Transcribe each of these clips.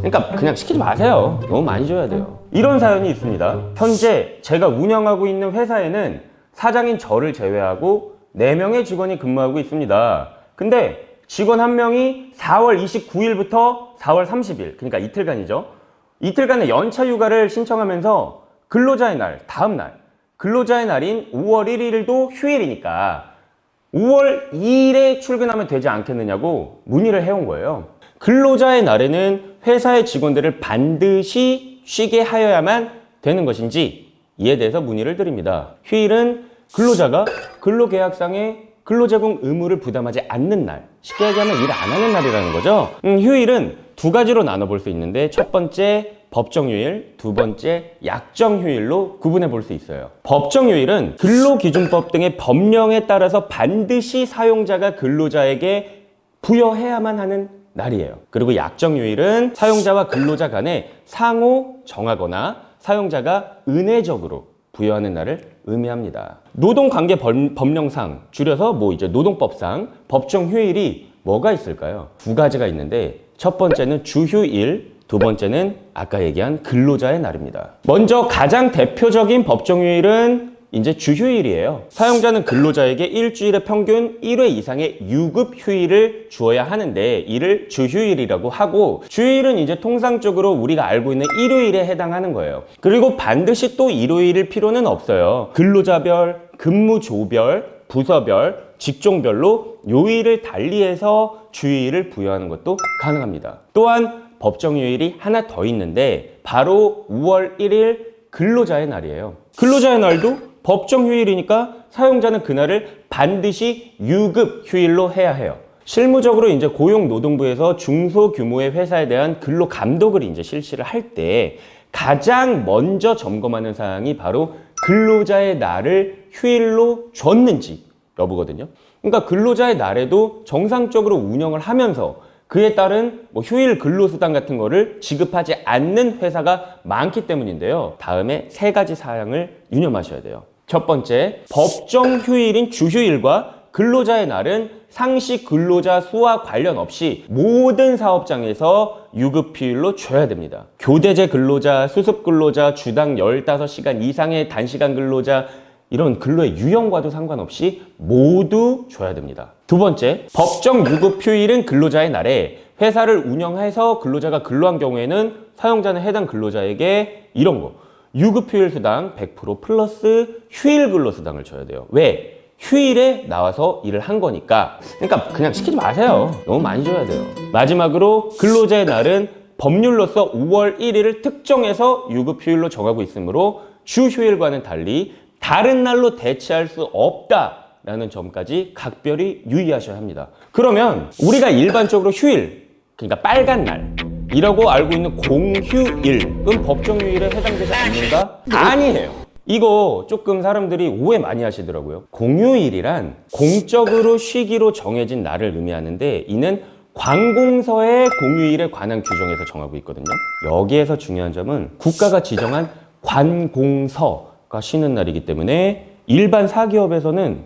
그러니까 그냥 시키지 마세요. 너무 많이 줘야 돼요. 이런 사연이 있습니다. 현재 제가 운영하고 있는 회사에는 사장인 저를 제외하고 4명의 직원이 근무하고 있습니다. 근데 직원 1명이 4월 29일부터 4월 30일, 그러니까 이틀간이죠. 이틀간의 연차 휴가를 신청하면서 근로자의 날, 다음 날, 근로자의 날인 5월 1일도 휴일이니까 5월 2일에 출근하면 되지 않겠느냐고 문의를 해온 거예요. 근로자의 날에는 회사의 직원들을 반드시 쉬게 하여야만 되는 것인지 이에 대해서 문의를 드립니다. 휴일은 근로자가 근로계약상의 근로제공 의무를 부담하지 않는 날, 쉽게 얘기하면 일 안 하는 날이라는 거죠. 휴일은 두 가지로 나눠볼 수 있는데 첫 번째 법정휴일, 두 번째 약정휴일로 구분해 볼 수 있어요. 법정휴일은 근로기준법 등의 법령에 따라서 반드시 사용자가 근로자에게 부여해야만 하는 날이에요. 그리고 약정휴일은 사용자와 근로자 간에 상호 정하거나 사용자가 은혜적으로 부여하는 날을 의미합니다. 노동관계 법령상, 줄여서 노동법상 법정휴일이 뭐가 있을까요? 두 가지가 있는데 첫 번째는 주휴일, 두 번째는 아까 얘기한 근로자의 날입니다. 먼저 가장 대표적인 법정휴일은 이제 주휴일이에요. 사용자는 근로자에게 일주일에 평균 1회 이상의 유급 휴일을 주어야 하는데 이를 주휴일이라고 하고, 주휴일은 이제 통상적으로 우리가 알고 있는 일요일에 해당하는 거예요. 그리고 반드시 또 일요일일 필요는 없어요. 근로자별, 근무조별, 부서별, 직종별로 요일을 달리해서 주휴일을 부여하는 것도 가능합니다. 또한 법정휴일이 하나 더 있는데 바로 5월 1일 근로자의 날이에요. 근로자의 날도 법정휴일이니까 사용자는 그날을 반드시 유급 휴일로 해야 해요. 실무적으로 이제 고용노동부에서 중소규모의 회사에 대한 근로 감독을 이제 실시를 할 때 가장 먼저 점검하는 사항이 바로 근로자의 날을 휴일로 줬는지 여부거든요. 그러니까 근로자의 날에도 정상적으로 운영을 하면서 그에 따른 휴일 근로수당 같은 거를 지급하지 않는 회사가 많기 때문인데요. 다음에 3가지 사항을 유념하셔야 돼요. 첫 번째, 법정 휴일인 주휴일과 근로자의 날은 상시 근로자 수와 관련 없이 모든 사업장에서 유급휴일로 줘야 됩니다. 교대제 근로자, 수습 근로자, 주당 15시간 이상의 단시간 근로자, 이런 근로의 유형과도 상관없이 모두 줘야 됩니다. 두 번째, 법정 유급휴일은 근로자의 날에 회사를 운영해서 근로자가 근로한 경우에는 사용자는 해당 근로자에게 이런 거 유급휴일 수당 100% 플러스 휴일 근로수당을 줘야 돼요. 왜? 휴일에 나와서 일을 한 거니까. 그러니까 그냥 시키지 마세요. 너무 많이 줘야 돼요. 마지막으로 근로자의 날은 법률로서 5월 1일을 특정해서 유급휴일로 정하고 있으므로 주휴일과는 달리 다른 날로 대체할 수 없다라는 점까지 각별히 유의하셔야 합니다. 그러면 우리가 일반적으로 휴일, 그러니까 빨간 날 이라고 알고 있는 공휴일은 법정휴일에 해당되지 않는가? 아니에요. 이거 조금 사람들이 오해 많이 하시더라고요. 공휴일이란 공적으로 쉬기로 정해진 날을 의미하는데 이는 관공서의 공휴일에 관한 규정에서 정하고 있거든요. 여기에서 중요한 점은 국가가 지정한 관공서가 쉬는 날이기 때문에 일반 사기업에서는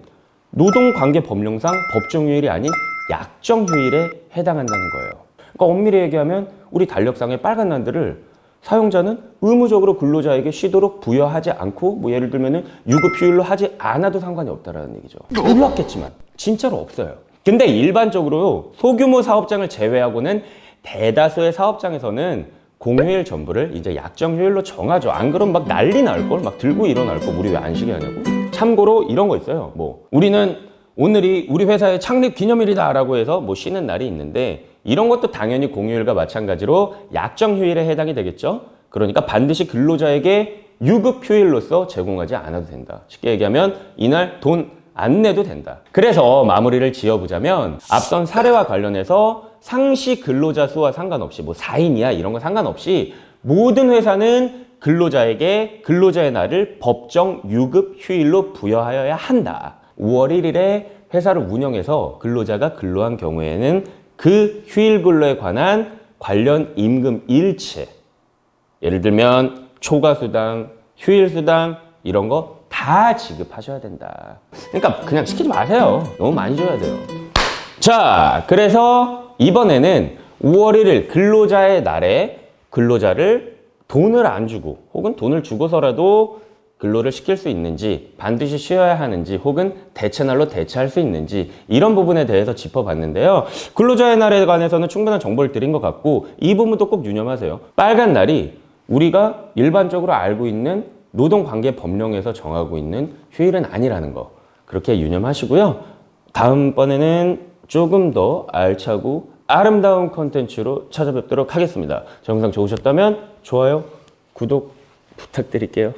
노동관계법령상 법정휴일이 아닌 약정휴일에 해당한다는 거예요. 그러니까 엄밀히 얘기하면 우리 달력상의 빨간 날들을 사용자는 의무적으로 근로자에게 쉬도록 부여하지 않고 예를 들면 유급휴일로 하지 않아도 상관이 없다는 얘기죠. 몰랐겠지만 진짜로 없어요. 근데 일반적으로 소규모 사업장을 제외하고는 대다수의 사업장에서는 공휴일 전부를 이제 약정휴일로 정하죠. 안 그럼 막 난리 날걸? 막 들고 일어날 거 우리 왜 안 쉬게 하냐고. 참고로 이런 거 있어요. 우리는 오늘이 우리 회사의 창립 기념일이다 라고 해서 쉬는 날이 있는데 이런 것도 당연히 공휴일과 마찬가지로 약정휴일에 해당이 되겠죠. 그러니까 반드시 근로자에게 유급휴일로서 제공하지 않아도 된다. 쉽게 얘기하면 이날 돈 안 내도 된다. 그래서 마무리를 지어보자면 앞선 사례와 관련해서 상시 근로자 수와 상관없이 4인이야 이런 거 상관없이 모든 회사는 근로자에게 근로자의 날을 법정 유급휴일로 부여하여야 한다. 5월 1일에 회사를 운영해서 근로자가 근로한 경우에는 그 휴일 근로에 관한 관련 임금 일체, 예를 들면 초과수당, 휴일수당 이런 거 다 지급하셔야 된다. 그러니까 그냥 시키지 마세요. 너무 많이 줘야 돼요. 자, 그래서 이번에는 5월 1일 근로자의 날에 근로자를 돈을 안 주고 혹은 돈을 주고서라도 근로를 시킬 수 있는지, 반드시 쉬어야 하는지, 혹은 대체날로 대체할 수 있는지, 이런 부분에 대해서 짚어봤는데요. 근로자의 날에 관해서는 충분한 정보를 드린 것 같고, 이 부분도 꼭 유념하세요. 빨간 날이 우리가 일반적으로 알고 있는 노동관계 법령에서 정하고 있는 휴일은 아니라는 거, 그렇게 유념하시고요. 다음번에는 조금 더 알차고 아름다운 컨텐츠로 찾아뵙도록 하겠습니다. 영상 좋으셨다면 좋아요, 구독 부탁드릴게요.